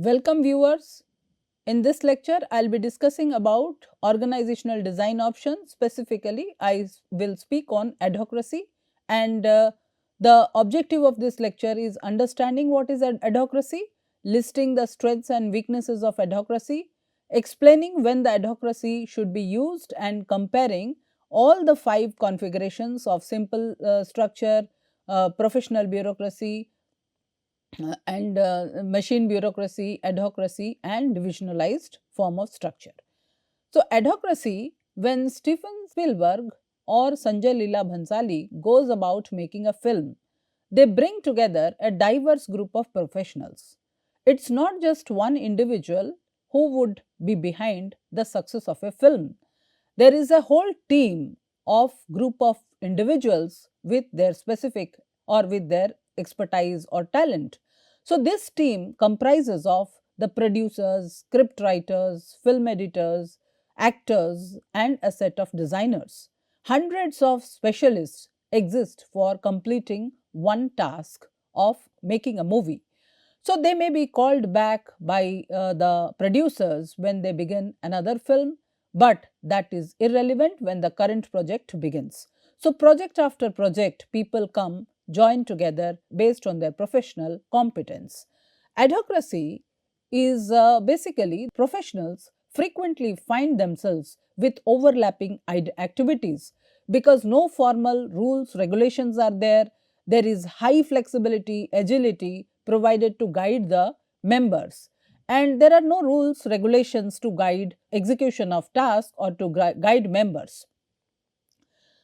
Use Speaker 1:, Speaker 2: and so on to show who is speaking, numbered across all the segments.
Speaker 1: Welcome viewers. In this lecture, I will be discussing about organizational design options. Specifically, I will speak on adhocracy, and the objective of this lecture is understanding what is adhocracy, listing the strengths and weaknesses of adhocracy, explaining when the adhocracy should be used, and comparing all the 5 configurations of simple structure, professional bureaucracy, and machine bureaucracy, adhocracy and divisionalized form of structure. So, adhocracy, when Steven Spielberg or Sanjay Leela Bhansali goes about making a film, they bring together a diverse group of professionals. It's not just one individual who would be behind the success of a film. There is a whole team of group of individuals with their specific or with their expertise or talent. So, this team comprises of the producers, script writers, film editors, actors and a set of designers. Hundreds of specialists exist for completing one task of making a movie. So, they may be called back by the producers when they begin another film, but that is irrelevant when the current project begins. So, project after project, people come join together based on their professional competence. Adhocracy is basically professionals frequently find themselves with overlapping activities because no formal rules, regulations are there. There is high flexibility, agility provided to guide the members, and there are no rules, regulations to guide execution of tasks or to guide members.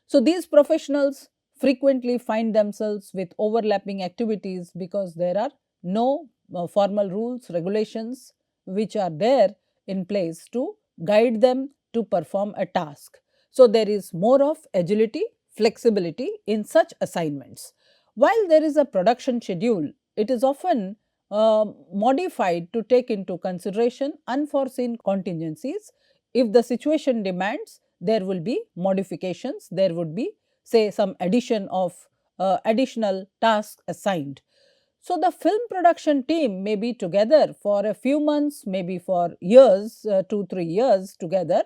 Speaker 1: So, these professionals frequently find themselves with overlapping activities because there are no formal rules, regulations which are there in place to guide them to perform a task. So, there is more of agility, flexibility in such assignments. While there is a production schedule, it is often modified to take into consideration unforeseen contingencies. If the situation demands, there will be modifications, there would be say some addition of additional tasks assigned. So, the film production team may be together for a few months, maybe for years, 2-3 years together.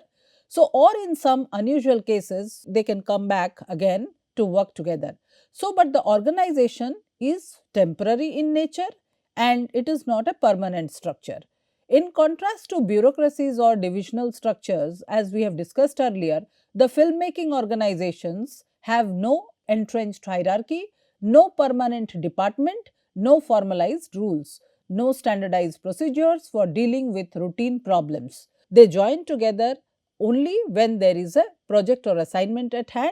Speaker 1: So, or in some unusual cases, they can come back again to work together. So, but the organization is temporary in nature and it is not a permanent structure. In contrast to bureaucracies or divisional structures, as we have discussed earlier, the filmmaking organizations have no entrenched hierarchy, no permanent department, no formalized rules, no standardized procedures for dealing with routine problems. They join together only when there is a project or assignment at hand.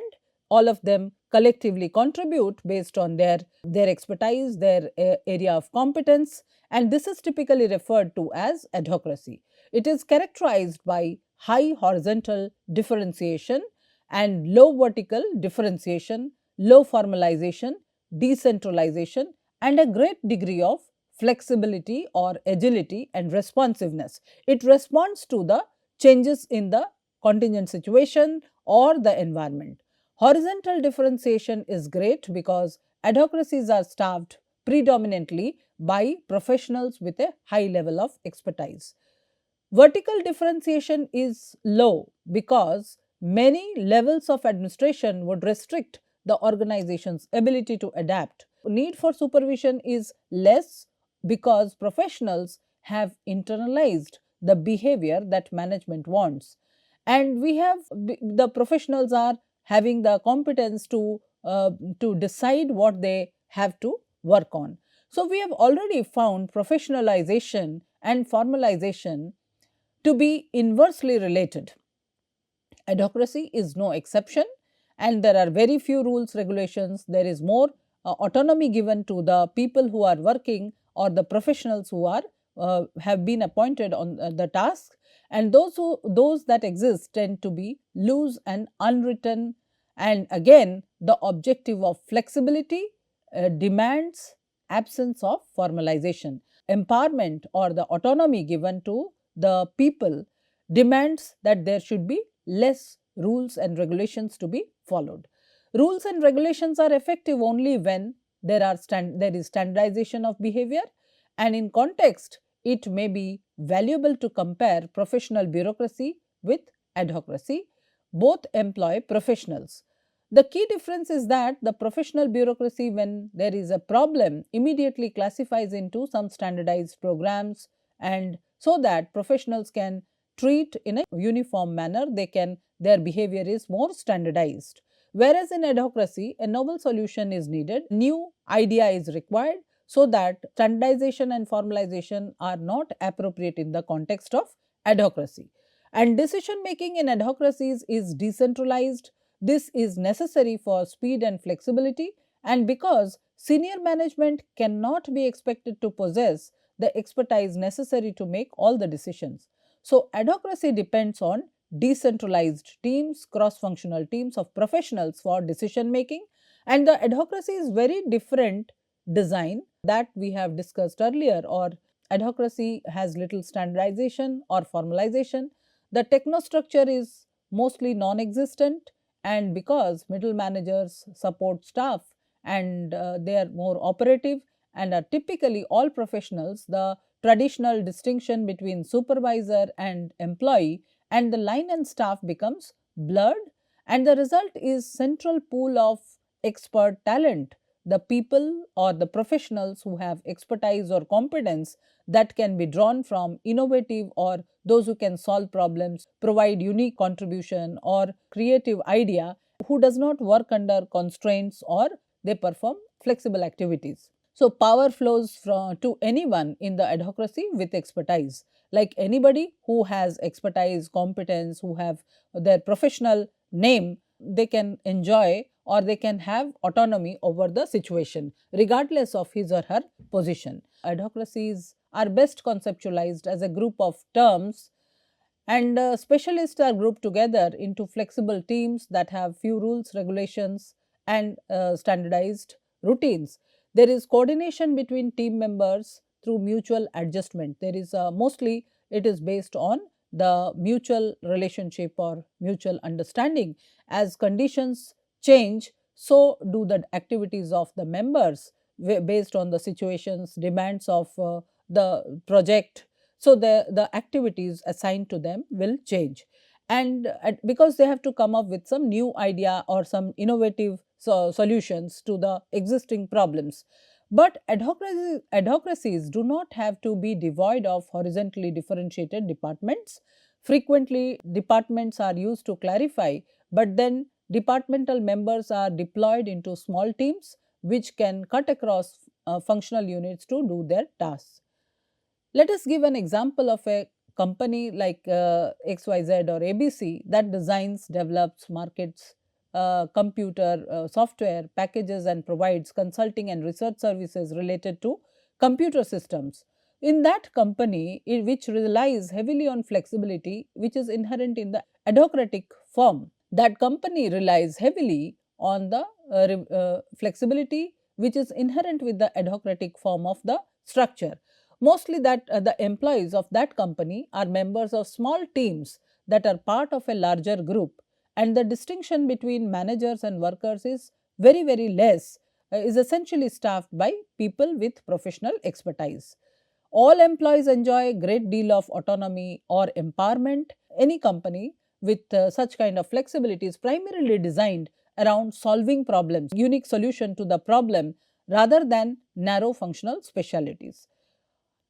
Speaker 1: All of them collectively contribute based on their expertise, their area of competence, and this is typically referred to as adhocracy. It is characterized by high horizontal differentiation and low vertical differentiation, low formalization, decentralization, and a great degree of flexibility or agility and responsiveness. It responds to the changes in the contingent situation or the environment. Horizontal differentiation is great because adhocracies are staffed predominantly by professionals with a high level of expertise. Vertical differentiation is low because many levels of administration would restrict the organization's ability to adapt. Need for supervision is less because professionals have internalized the behavior that management wants. And we have the professionals are having the competence to decide what they have to work on. So, we have already found professionalization and formalization to be inversely related. Adhocracy is no exception and there are very few rules, regulations. There is more autonomy given to the people who are working or the professionals who are have been appointed on the task, and those that exist tend to be loose and unwritten, and again the objective of flexibility demands absence of formalization. Empowerment or the autonomy given to the people demands that there should be less rules and regulations to be followed. Rules and regulations are effective only when there is standardization of behavior, and in context it may be valuable to compare professional bureaucracy with adhocracy. Both employ professionals. The key difference is that the professional bureaucracy, when there is a problem, immediately classifies into some standardized programs, and so that professionals can treat in a uniform manner, their behavior is more standardized. Whereas in adhocracy, a novel solution is needed, new idea is required, so that standardization and formalization are not appropriate in the context of adhocracy. And decision making in adhocracies is decentralized. This is necessary for speed and flexibility, and because senior management cannot be expected to possess the expertise necessary to make all the decisions. So, adhocracy depends on decentralized teams, cross functional teams of professionals for decision making, and the adhocracy is very different design that we have discussed earlier, or adhocracy has little standardization or formalization. The technostructure is mostly non existent, and because middle managers support staff and they are more operative and are typically all professionals, the traditional distinction between supervisor and employee and the line and staff becomes blurred, and the result is central pool of expert talent, the people or the professionals who have expertise or competence that can be drawn from innovative or those who can solve problems, provide unique contribution or creative idea, who does not work under constraints or they perform flexible activities. So, power flows to anyone in the adhocracy with expertise. Like anybody who has expertise, competence, who have their professional name, they can enjoy or they can have autonomy over the situation, regardless of his or her position. Adhocracies are best conceptualized as a group of terms, and specialists are grouped together into flexible teams that have few rules, regulations, and standardized routines. There is coordination between team members through mutual adjustment. There is mostly it is based on the mutual relationship or mutual understanding. As conditions change, so do the activities of the members based on the situations, demands of the project. So, the activities assigned to them will change, and because they have to come up with some new idea or some innovative solutions to the existing problems. But adhocracies do not have to be devoid of horizontally differentiated departments. Frequently, departments are used to clarify, but then departmental members are deployed into small teams which can cut across functional units to do their tasks. Let us give an example of a company like XYZ or ABC that designs, develops, markets computer software packages and provides consulting and research services related to computer systems. In that company, which relies heavily on flexibility, which is inherent in the adhocratic form, that company relies heavily on the flexibility which is inherent with the adhocratic form of the structure. Mostly that the employees of that company are members of small teams that are part of a larger group, and the distinction between managers and workers is very less, is essentially staffed by people with professional expertise. All employees enjoy a great deal of autonomy or empowerment. Any company with such kind of flexibility is primarily designed around solving problems, unique solution to the problem rather than narrow functional specialities.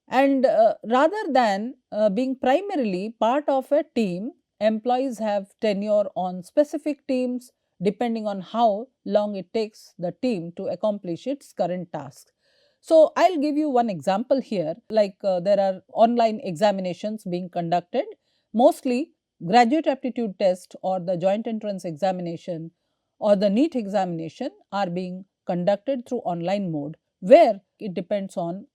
Speaker 1: And rather than being primarily part of a team, employees have tenure on specific teams depending on how long it takes the team to accomplish its current tasks. So, I will give you one example here, like there are online examinations being conducted, mostly graduate aptitude test or the joint entrance examination or the NEET examination are being conducted through online mode, where it depends on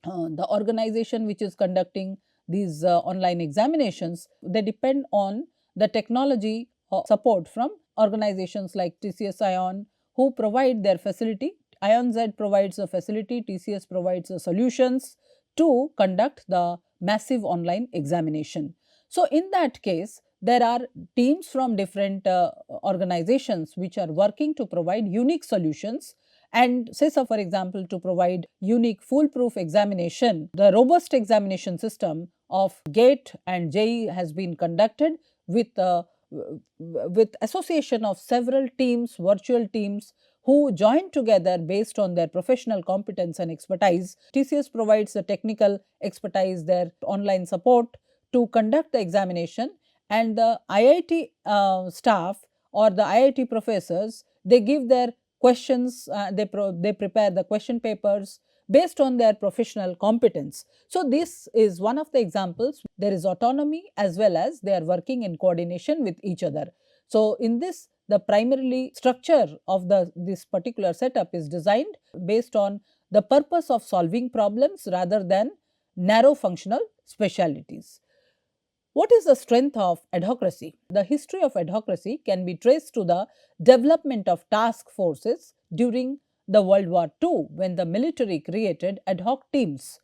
Speaker 1: the organization which is conducting these online examinations. They depend on the technology support from organizations like TCS Ion, who provide their facility. IonZ provides a facility, TCS provides the solutions to conduct the massive online examination. So, in that case, there are teams from different organizations which are working to provide unique solutions, And say, so for example, to provide unique foolproof examination, the robust examination system of GATE and JEE has been conducted with association of several teams, virtual teams, who join together based on their professional competence and expertise. TCS provides the technical expertise, their online support to conduct the examination, and the IIT staff or the IIT professors, they give their questions, they prepare the question papers based on their professional competence. So, this is one of the examples. There is autonomy as well as they are working in coordination with each other. So, in this, the primarily structure of this particular setup is designed based on the purpose of solving problems rather than narrow functional specialities. What is the strength of adhocracy? The history of adhocracy can be traced to the development of task forces during the World War II, when the military created ad hoc teams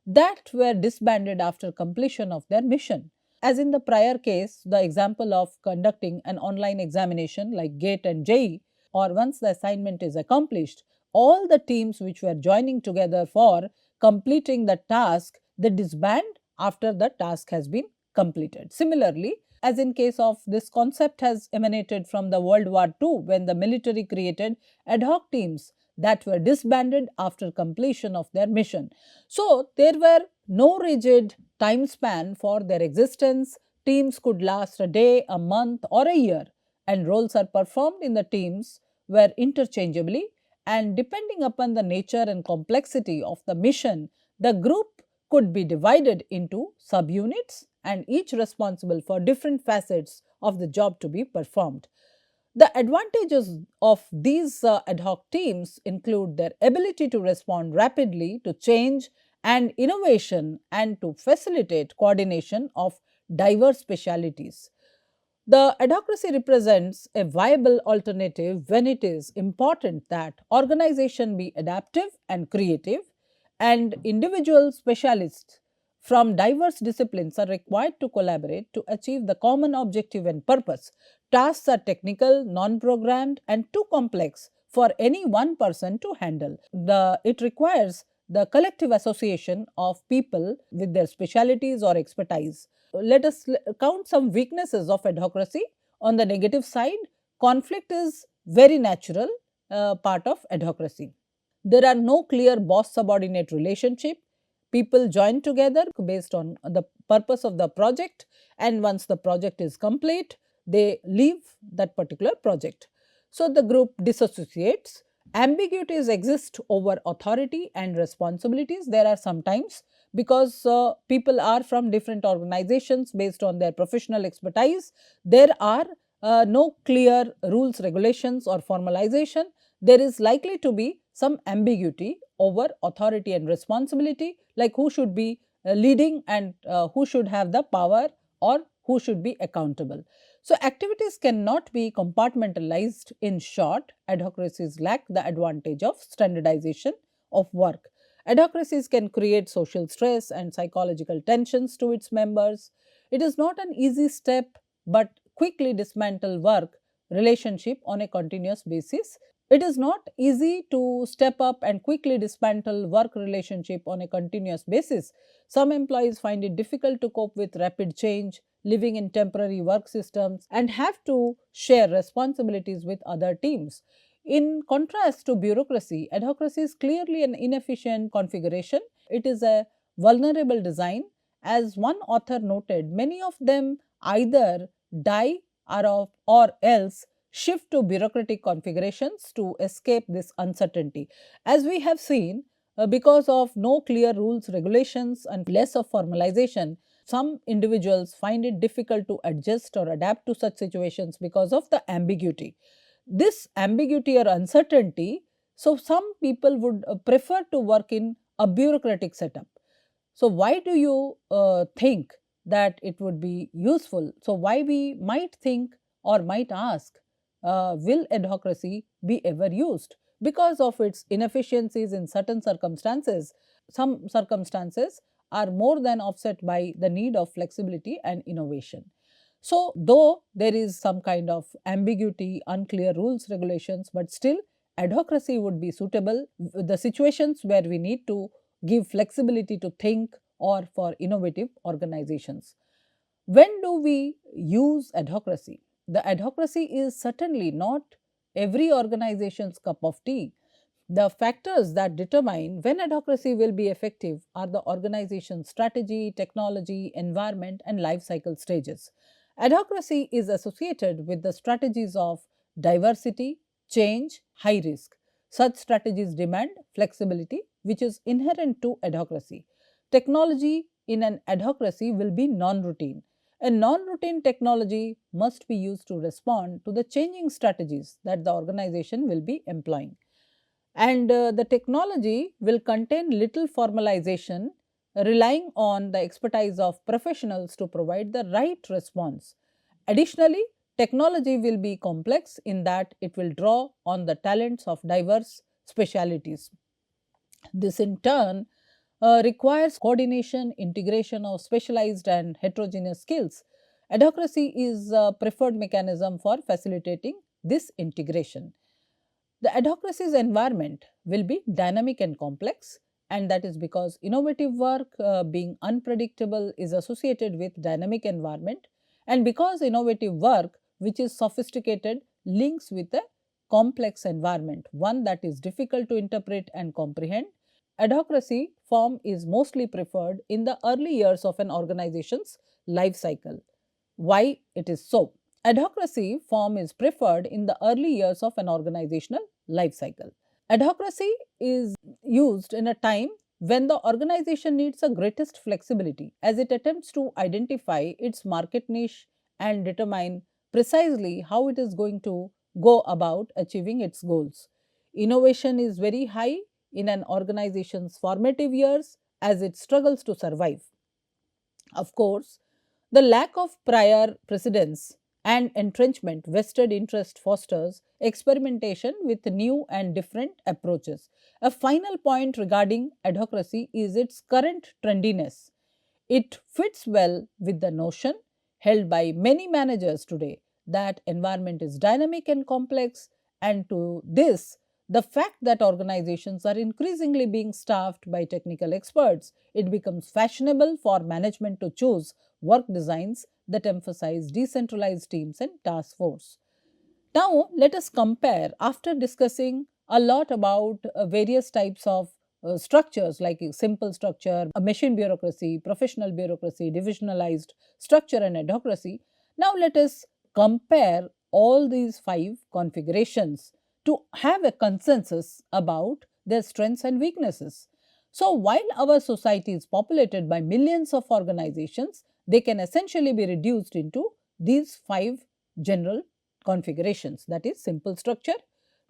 Speaker 1: that were disbanded after completion of their mission. As in the prior case, the example of conducting an online examination like GATE and JEE, or once the assignment is accomplished, all the teams which were joining together for completing the task, they disband after the task has been completed. Similarly, as in case of this concept has emanated from the World War II, when the military created ad hoc teams that were disbanded after completion of their mission. So, there were no rigid time span for their existence. Teams could last a day, a month, or a year, and roles are performed in the teams were interchangeably, and depending upon the nature and complexity of the mission, the group could be divided into subunits and each responsible for different facets of the job to be performed. The advantages of these ad hoc teams include their ability to respond rapidly to change and innovation, and to facilitate coordination of diverse specialities. The adhocracy represents a viable alternative when it is important that organization be adaptive and creative, and individual specialists from diverse disciplines are required to collaborate to achieve the common objective and purpose. Tasks are technical, non-programmed, and too complex for any one person to handle. It requires the collective association of people with their specialities or expertise. Let us count some weaknesses of adhocracy. On the negative side, conflict is very natural part of adhocracy. There are no clear boss subordinate relationship. People join together based on the purpose of the project, and once the project is complete, they leave that particular project. So, the group disassociates. Ambiguities exist over authority and responsibilities. There are sometimes, because people are from different organizations based on their professional expertise, there are no clear rules, regulations, or formalization. There is likely to be some ambiguity over authority and responsibility, like who should be leading and who should have the power or who should be accountable. So, activities cannot be compartmentalized. In short, adhocracies lack the advantage of standardization of work. Adhocracies can create social stress and psychological tensions to its members. It is not an easy step, but quickly dismantle work relationship on a continuous basis. It is not easy to step up and quickly dismantle work relationship on a continuous basis. Some employees find it difficult to cope with rapid change, living in temporary work systems, and have to share responsibilities with other teams. In contrast to bureaucracy, adhocracy is clearly an inefficient configuration. It is a vulnerable design. As one author noted, many of them either die or else shift to bureaucratic configurations to escape this uncertainty. As we have seen, because of no clear rules, regulations, and less of formalization, some individuals find it difficult to adjust or adapt to such situations because of the ambiguity. This ambiguity or uncertainty, so some people would prefer to work in a bureaucratic setup. So, why do you think that it would be useful? So, why we might think or might ask, will adhocracy be ever used? Because of its inefficiencies in certain circumstances. Some circumstances are more than offset by the need of flexibility and innovation. So, though there is some kind of ambiguity, unclear rules, regulations, but still adhocracy would be suitable, the situations where we need to give flexibility to think or for innovative organizations. When do we use adhocracy? The adhocracy is certainly not every organization's cup of tea. The factors that determine when adhocracy will be effective are the organization's strategy, technology, environment, and life cycle stages. Adhocracy is associated with the strategies of diversity, change, high risk. Such strategies demand flexibility, which is inherent to adhocracy. Technology in an adhocracy will be non routine. A non routine technology must be used to respond to the changing strategies that the organization will be employing. And the technology will contain little formalization, relying on the expertise of professionals to provide the right response. Additionally, technology will be complex in that it will draw on the talents of diverse specialities. This in turn requires coordination, integration of specialized and heterogeneous skills. Adhocracy is a preferred mechanism for facilitating this integration. The adhocracy's environment will be dynamic and complex, and that is because innovative work, being unpredictable, is associated with dynamic environment, and because innovative work, which is sophisticated, links with a complex environment, one that is difficult to interpret and comprehend. Adhocracy form is mostly preferred in the early years of an organization's life cycle. Why it is so? Adhocracy form is preferred in the early years of an organizational life cycle. Adhocracy is used in a time when the organization needs the greatest flexibility as it attempts to identify its market niche and determine precisely how it is going to go about achieving its goals. Innovation is very high in an organization's formative years as it struggles to survive. Of course, the lack of prior precedents and entrenchment vested interest fosters experimentation with new and different approaches. A final point regarding adhocracy is its current trendiness. It fits well with the notion held by many managers today that environment is dynamic and complex, and to this the fact that organizations are increasingly being staffed by technical experts, it becomes fashionable for management to choose work designs that emphasize decentralized teams and task force. Now, let us compare after discussing a lot about various types of structures like a simple structure, a machine bureaucracy, professional bureaucracy, divisionalized structure, and adhocracy. Now, let us compare all these five configurations to have a consensus about their strengths and weaknesses. So, while our society is populated by millions of organizations, they can essentially be reduced into these five general configurations, that is simple structure,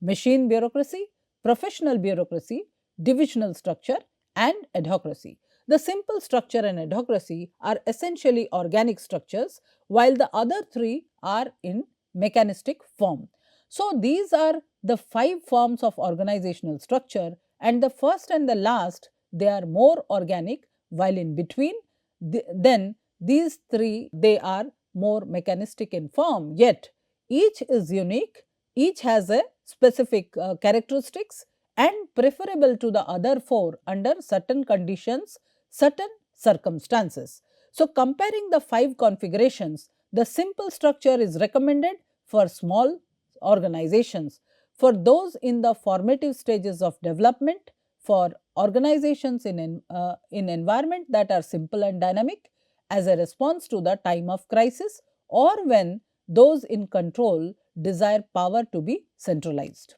Speaker 1: machine bureaucracy, professional bureaucracy, divisional structure, and adhocracy. The simple structure and adhocracy are essentially organic structures, while the other three are in mechanistic form. So, these are the five forms of organizational structure, and the first and the last, they are more organic, while in between then these three, they are more mechanistic in form, yet each is unique, each has a specific characteristics and preferable to the other four under certain conditions, certain circumstances. So, comparing the five configurations, the simple structure is recommended for small organizations, for those in the formative stages of development, for organizations in environment that are simple and dynamic as a response to the time of crisis, or when those in control desire power to be centralized.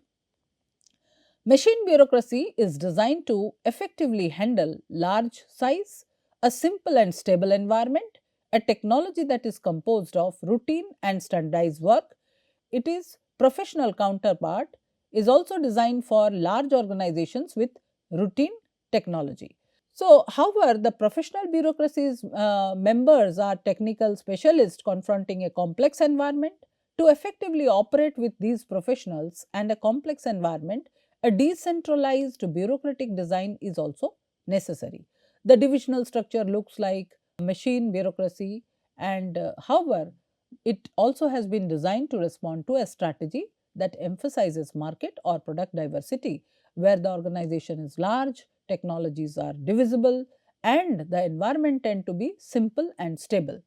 Speaker 1: Machine bureaucracy is designed to effectively handle large size, a simple and stable environment, a technology that is composed of routine and standardized work. It is professional counterpart is also designed for large organizations with routine technology. So, however, the professional bureaucracy's members are technical specialists confronting a complex environment. To effectively operate with these professionals and a complex environment, a decentralized bureaucratic design is also necessary. The divisional structure looks like machine bureaucracy, and however, it also has been designed to respond to a strategy that emphasizes market or product diversity, where the organization is large, technologies are divisible, and the environment tend to be simple and stable.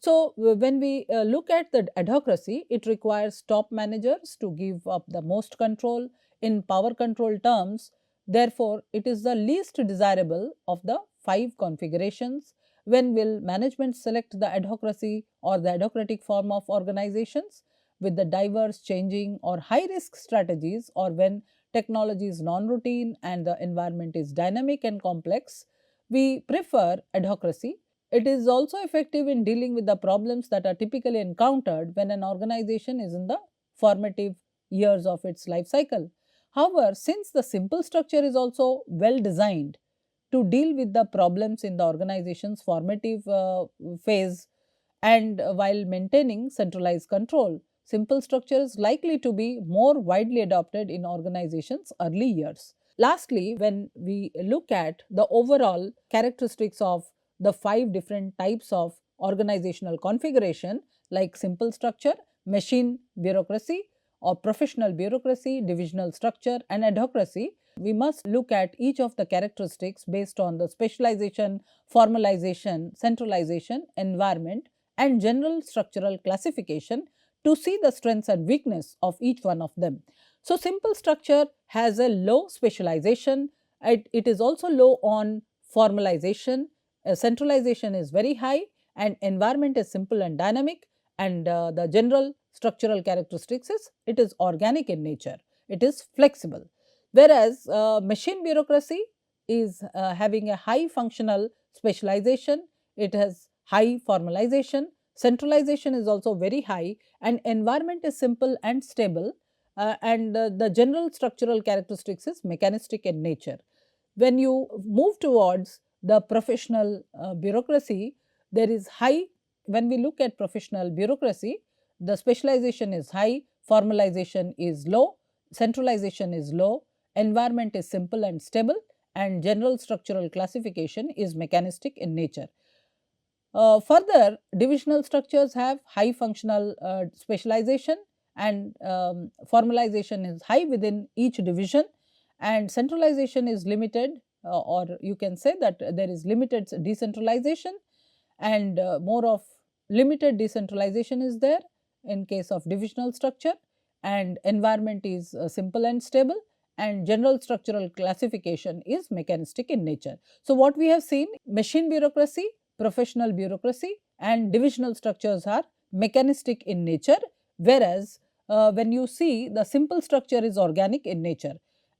Speaker 1: So, when we look at the adhocracy, it requires top managers to give up the most control in power control terms. Therefore, it is the least desirable of the five configurations. When will management select the adhocracy or the adhocratic form of organizations with the diverse, changing, or high risk strategies, or when technology is non routine and the environment is dynamic and complex? We prefer adhocracy. It is also effective in dealing with the problems that are typically encountered when an organization is in the formative years of its life cycle. However, since the simple structure is also well designed to deal with the problems in the organization's formative phase, and while maintaining centralized control, simple structure is likely to be more widely adopted in organizations' early years. Lastly, when we look at the overall characteristics of the five different types of organizational configuration, like simple structure, machine bureaucracy, or professional bureaucracy, divisional structure, and adhocracy, we must look at each of the characteristics based on the specialization, formalization, centralization, environment, and general structural classification to see the strengths and weakness of each one of them. So, simple structure has a low specialization, it is also low on formalization, centralization is very high, and environment is simple and dynamic, and the general structural characteristics is it is organic in nature, it is flexible. Whereas, machine bureaucracy is having a high functional specialization, it has high formalization, centralization is also very high, and environment is simple and stable, and the general structural characteristics is mechanistic in nature. When you move towards the professional bureaucracy, there is high, when we look at professional bureaucracy, the specialization is high, formalization is low, centralization is low, environment is simple and stable, and general structural classification is mechanistic in nature. Further, divisional structures have high functional specialization, and formalization is high within each division, and centralization is limited, or you can say that there is limited decentralization, and more of limited decentralization is there in case of divisional structure, and environment is simple and stable, and general structural classification is mechanistic in nature. So, what we have seen, machine bureaucracy, professional bureaucracy, and divisional structures are mechanistic in nature, whereas when you see the simple structure is organic in nature.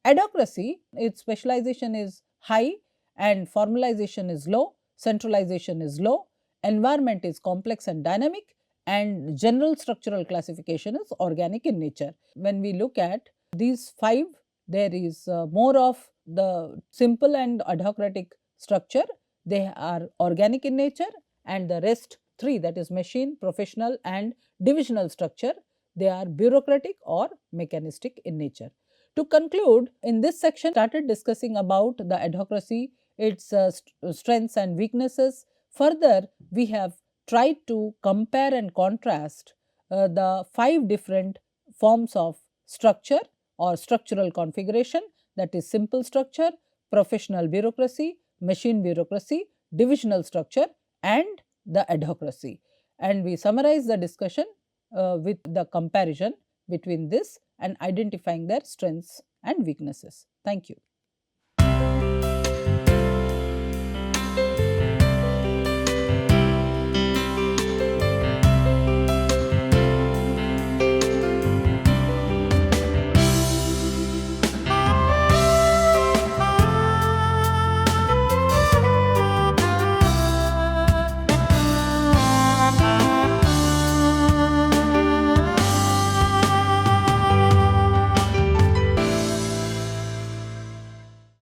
Speaker 1: Adhocracy, its specialization is high and formalization is low, centralization is low, environment is complex and dynamic, and general structural classification is organic in nature. When we look at these five, there is more of the simple and adhocratic structure, they are organic in nature, and the rest three, that is machine, professional, and divisional structure, they are bureaucratic or mechanistic in nature. To conclude, in this section started discussing about the adhocracy, its strengths and weaknesses. Further, we have tried to compare and contrast the five different forms of structure or structural configuration, that is simple structure, professional bureaucracy, machine bureaucracy, divisional structure, and the adhocracy. And we summarize the discussion with the comparison between this and identifying their strengths and weaknesses. Thank you.